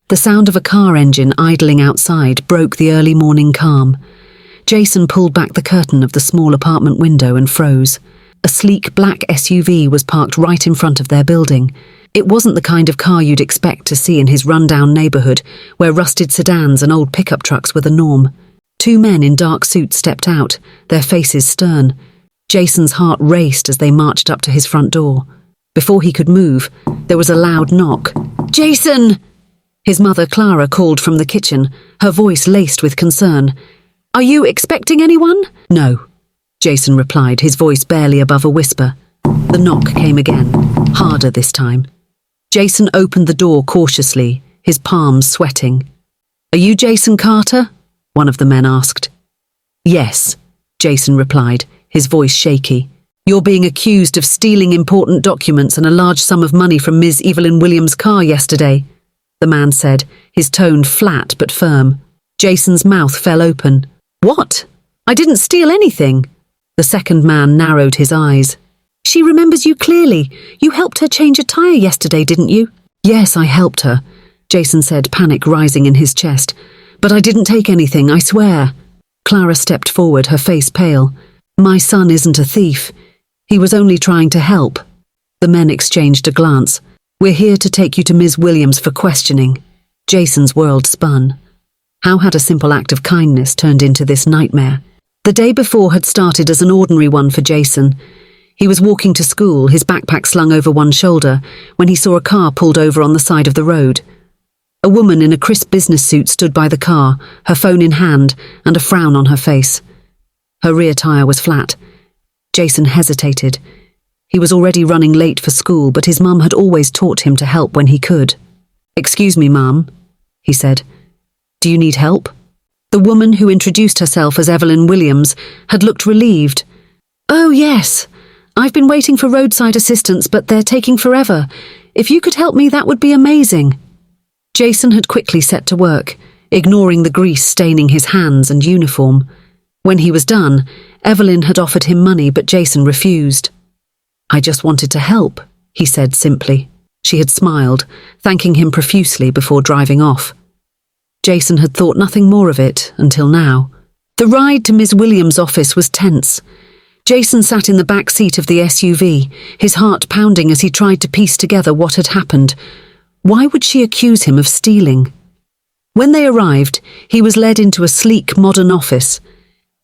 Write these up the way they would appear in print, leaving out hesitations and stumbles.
The sound of a car engine idling outside broke the early morning calm. Jason pulled back the curtain of the small apartment window and froze. A sleek black SUV was parked right in front of their building. It wasn't the kind of car you'd expect to see in his rundown neighborhood, where rusted sedans and old pickup trucks were the norm. Two men in dark suits stepped out, their faces stern. Jason's heart raced as they marched up to his front door. Before he could move, there was a loud knock. "Jason!" His mother, Clara, called from the kitchen, her voice laced with concern. "Are you expecting anyone?" "No," Jason replied, his voice barely above a whisper. The knock came again, harder this time. Jason opened the door cautiously, his palms sweating. "Are you Jason Carter?" one of the men asked. "Yes," Jason replied, his voice shaky. "You're being accused of stealing important documents and a large sum of money from Ms. Evelyn Williams' car yesterday," the man said, his tone flat but firm. Jason's mouth fell open. "What? I didn't steal anything." The second man narrowed his eyes. "She remembers you clearly. You helped her change a tire yesterday, didn't you?" "Yes, I helped her," Jason said, panic rising in his chest. "But I didn't take anything, I swear." Clara stepped forward, her face pale. "My son isn't a thief. He was only trying to help." The men exchanged a glance. "We're here to take you to Ms. Williams for questioning." Jason's world spun. How had a simple act of kindness turned into this nightmare? The day before had started as an ordinary one for Jason. He was walking to school, his backpack slung over one shoulder, when he saw a car pulled over on the side of the road. A woman in a crisp business suit stood by the car, her phone in hand and a frown on her face. Her rear tire was flat. Jason hesitated. He was already running late for school, but his mum had always taught him to help when he could. "Excuse me, Mum," he said. "Do you need help?" The woman, who introduced herself as Evelyn Williams, had looked relieved. "Oh, yes. I've been waiting for roadside assistance, but they're taking forever. If you could help me, that would be amazing." Jason had quickly set to work, ignoring the grease staining his hands and uniform. When he was done, Evelyn had offered him money, but Jason refused. "I just wanted to help," he said simply. She had smiled, thanking him profusely before driving off. Jason had thought nothing more of it until now. The ride to Ms. Williams' office was tense. Jason sat in the back seat of the SUV, his heart pounding as he tried to piece together what had happened. Why would she accuse him of stealing? When they arrived, he was led into a sleek, modern office.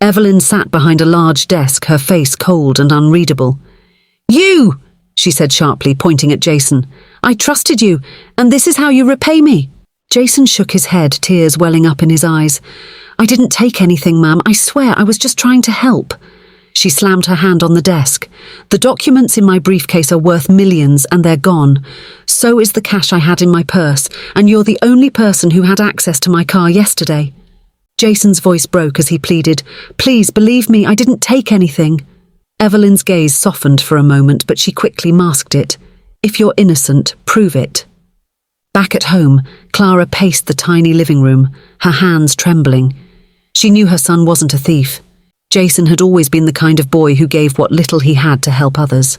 Evelyn sat behind a large desk, her face cold and unreadable. "You!" she said sharply, pointing at Jason. "I trusted you, and this is how you repay me." Jason shook his head, tears welling up in his eyes. "I didn't take anything, ma'am. I swear I was just trying to help." She slammed her hand on the desk. "The documents in my briefcase are worth millions, and they're gone. So is the cash I had in my purse, and you're the only person who had access to my car yesterday." Jason's voice broke as he pleaded, "Please, believe me, I didn't take anything." Evelyn's gaze softened for a moment, but she quickly masked it. "If you're innocent, prove it." Back at home, Clara paced the tiny living room, her hands trembling. She knew her son wasn't a thief. Jason had always been the kind of boy who gave what little he had to help others.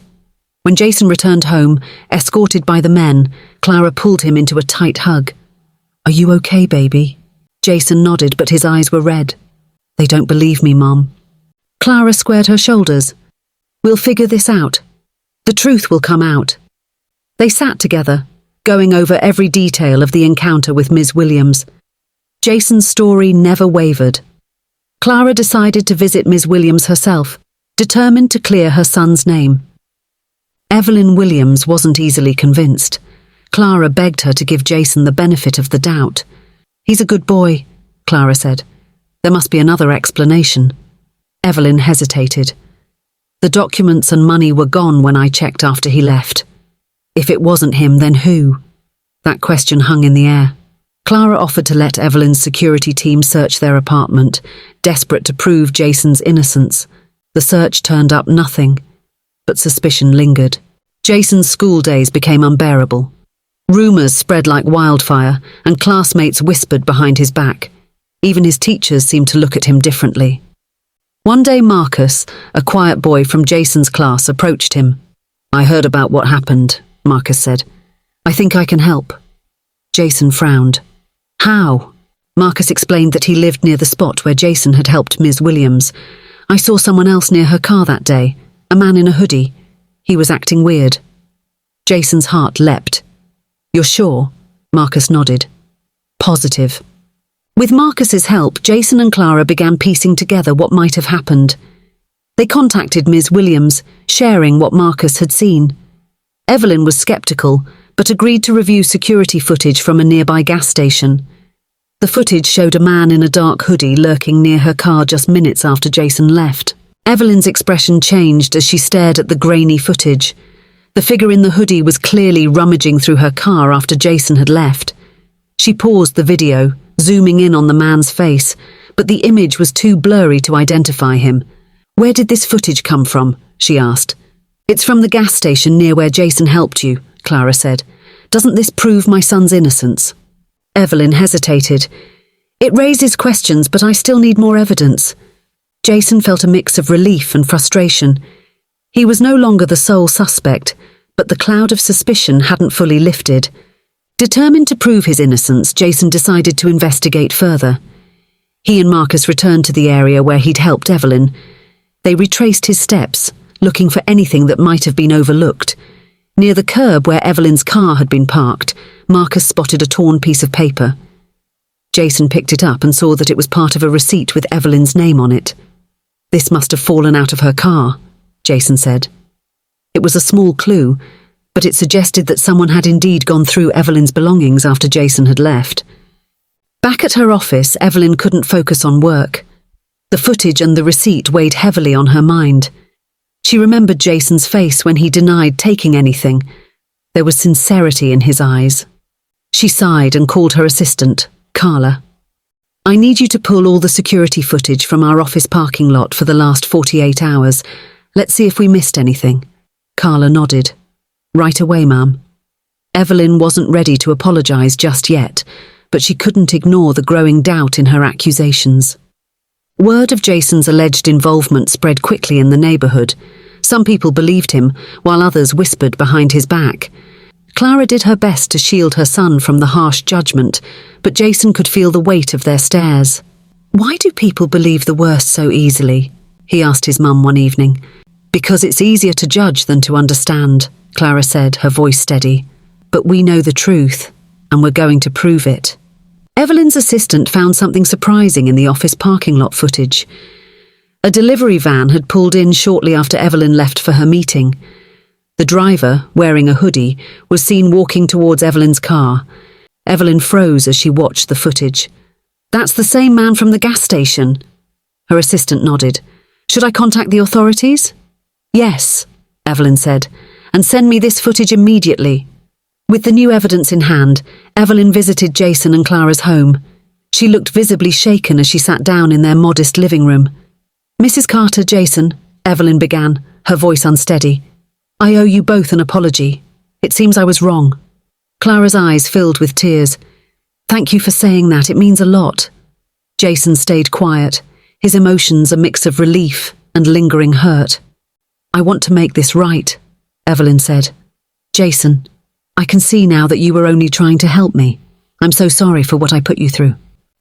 When Jason returned home, escorted by the men, Clara pulled him into a tight hug. "Are you okay, baby?" Jason nodded, but his eyes were red. "They don't believe me, Mom." Clara squared her shoulders. "We'll figure this out. The truth will come out." They sat together, going over every detail of the encounter with Ms. Williams. Jason's story never wavered. Clara decided to visit Ms. Williams herself, determined to clear her son's name. Evelyn Williams wasn't easily convinced. Clara begged her to give Jason the benefit of the doubt. "He's a good boy," Clara said. "There must be another explanation." Evelyn hesitated. "The documents and money were gone when I checked after he left. If it wasn't him, then who?" That question hung in the air. Clara offered to let Evelyn's security team search their apartment, desperate to prove Jason's innocence. The search turned up nothing, but suspicion lingered. Jason's school days became unbearable. Rumours spread like wildfire, and classmates whispered behind his back. Even his teachers seemed to look at him differently. One day Marcus, a quiet boy from Jason's class, approached him. "I heard about what happened," Marcus said. "I think I can help." Jason frowned. How? Marcus explained that he lived near the spot where Jason had helped Ms. Williams. I saw someone else near her car that day, a man in a hoodie. He was acting weird. Jason's heart leapt. You're sure? Marcus nodded. Positive. With Marcus's help, Jason and Clara began piecing together what might have happened. They contacted Ms. Williams, sharing what Marcus had seen. Evelyn was skeptical, but agreed to review security footage from a nearby gas station. The footage showed a man in a dark hoodie lurking near her car just minutes after Jason left. Evelyn's expression changed as she stared at the grainy footage. The figure in the hoodie was clearly rummaging through her car after Jason had left. She paused the video, zooming in on the man's face, but the image was too blurry to identify him. Where did this footage come from? She asked. It's from the gas station near where Jason helped you, Clara said. Doesn't this prove my son's innocence? Evelyn hesitated. It raises questions, but I still need more evidence. Jason felt a mix of relief and frustration. He was no longer the sole suspect, but the cloud of suspicion hadn't fully lifted. Determined to prove his innocence, Jason decided to investigate further. He and Marcus returned to the area where he'd helped Evelyn. They retraced his steps, looking for anything that might have been overlooked. Near the curb where Evelyn's car had been parked, Marcus spotted a torn piece of paper. Jason picked it up and saw that it was part of a receipt with Evelyn's name on it. This must have fallen out of her car, Jason said. It was a small clue, but it suggested that someone had indeed gone through Evelyn's belongings after Jason had left. Back at her office, Evelyn couldn't focus on work. The footage and the receipt weighed heavily on her mind. She remembered Jason's face when he denied taking anything. There was sincerity in his eyes. She sighed and called her assistant, Clara. I need you to pull all the security footage from our office parking lot for the last 48 hours. Let's see if we missed anything. Clara nodded. Right away, ma'am. Evelyn wasn't ready to apologize just yet, but she couldn't ignore the growing doubt in her accusations. Word of Jason's alleged involvement spread quickly in the neighborhood. Some people believed him, while others whispered behind his back. Clara did her best to shield her son from the harsh judgment, but Jason could feel the weight of their stares. Why do people believe the worst so easily? He asked his mum one evening. Because it's easier to judge than to understand, Clara said, her voice steady. But we know the truth, and we're going to prove it. Evelyn's assistant found something surprising in the office parking lot footage. A delivery van had pulled in shortly after Evelyn left for her meeting. The driver, wearing a hoodie, was seen walking towards Evelyn's car. Evelyn froze as she watched the footage. That's the same man from the gas station. Her assistant nodded. Should I contact the authorities? Yes, Evelyn said, and send me this footage immediately. With the new evidence in hand, Evelyn visited Jason and Clara's home. She looked visibly shaken as she sat down in their modest living room. Mrs. Carter, Jason, Evelyn began, her voice unsteady. I owe you both an apology. It seems I was wrong. Clara's eyes filled with tears. Thank you for saying that, it means a lot. Jason stayed quiet, his emotions a mix of relief and lingering hurt. I want to make this right, Evelyn said. Jason, I can see now that you were only trying to help me. I'm so sorry for what I put you through.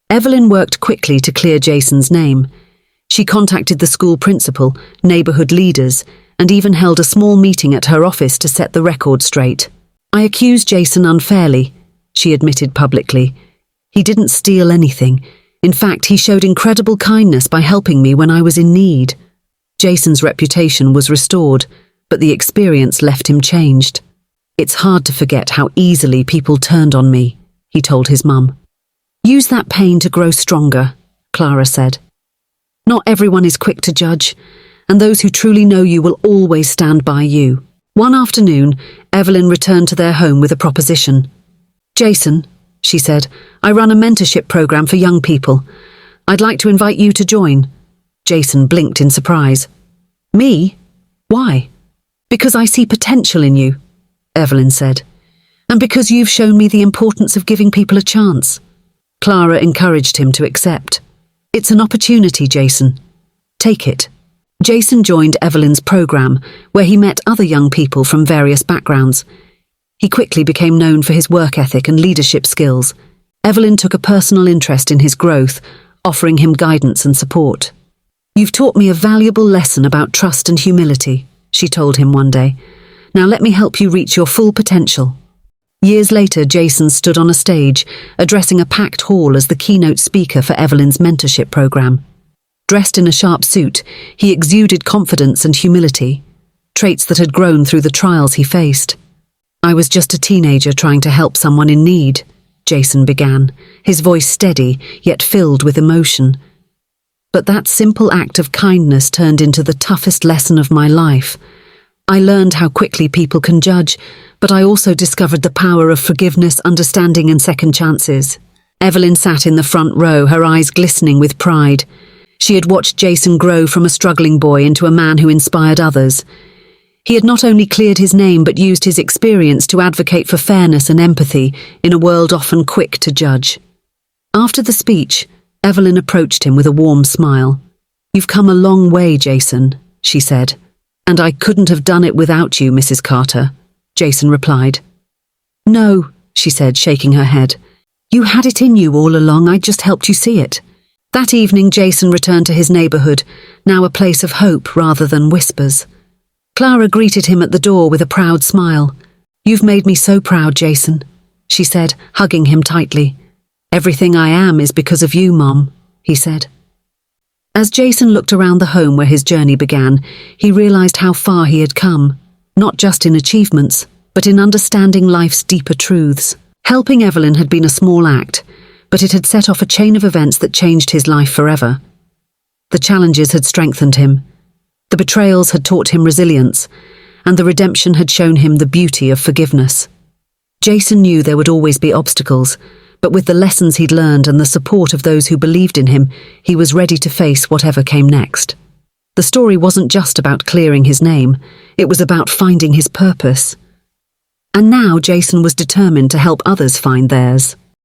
Evelyn worked quickly to clear Jason's name. She contacted the school principal, neighborhood leaders, and even held a small meeting at her office to set the record straight. I accused Jason unfairly, she admitted publicly. He didn't steal anything. In fact, he showed incredible kindness by helping me when I was in need. Jason's reputation was restored, but the experience left him changed. It's hard to forget how easily people turned on me, he told his mum. Use that pain to grow stronger, Clara said. Not everyone is quick to judge, and those who truly know you will always stand by you. One afternoon, Evelyn returned to their home with a proposition. Jason, she said, I run a mentorship program for young people. I'd like to invite you to join. Jason blinked in surprise. Me? Why? Because I see potential in you, Evelyn said, and because you've shown me the importance of giving people a chance. Clara encouraged him to accept. It's an opportunity, Jason. Take it. Jason joined Evelyn's program, where he met other young people from various backgrounds. He quickly became known for his work ethic and leadership skills. Evelyn took a personal interest in his growth, offering him guidance and support. "You've taught me a valuable lesson about trust and humility," she told him one day. "Now let me help you reach your full potential." Years later, Jason stood on a stage, addressing a packed hall as the keynote speaker for Evelyn's mentorship program. Dressed in a sharp suit, he exuded confidence and humility, traits that had grown through the trials he faced. "I was just a teenager trying to help someone in need," Jason began, his voice steady yet filled with emotion. "But that simple act of kindness turned into the toughest lesson of my life. I learned how quickly people can judge, but I also discovered the power of forgiveness, understanding, and second chances." Evelyn sat in the front row, her eyes glistening with pride. She had watched Jason grow from a struggling boy into a man who inspired others. He had not only cleared his name but used his experience to advocate for fairness and empathy in a world often quick to judge. After the speech, Evelyn approached him with a warm smile. "You've come a long way, Jason," she said. "And I couldn't have done it without you, Mrs. Carter," Jason replied. "No," she said, shaking her head. "You had it in you all along, I just helped you see it." That evening, Jason returned to his neighborhood, now a place of hope rather than whispers. Clara greeted him at the door with a proud smile. "You've made me so proud, Jason," she said, hugging him tightly. "Everything I am is because of you, Mom," he said. As Jason looked around the home where his journey began, he realized how far he had come, not just in achievements, but in understanding life's deeper truths. Helping Evelyn had been a small act, but it had set off a chain of events that changed his life forever. The challenges had strengthened him. The betrayals had taught him resilience, and the redemption had shown him the beauty of forgiveness. Jason knew there would always be obstacles, but with the lessons he'd learned and the support of those who believed in him, he was ready to face whatever came next. The story wasn't just about clearing his name, it was about finding his purpose. And now Jason was determined to help others find theirs.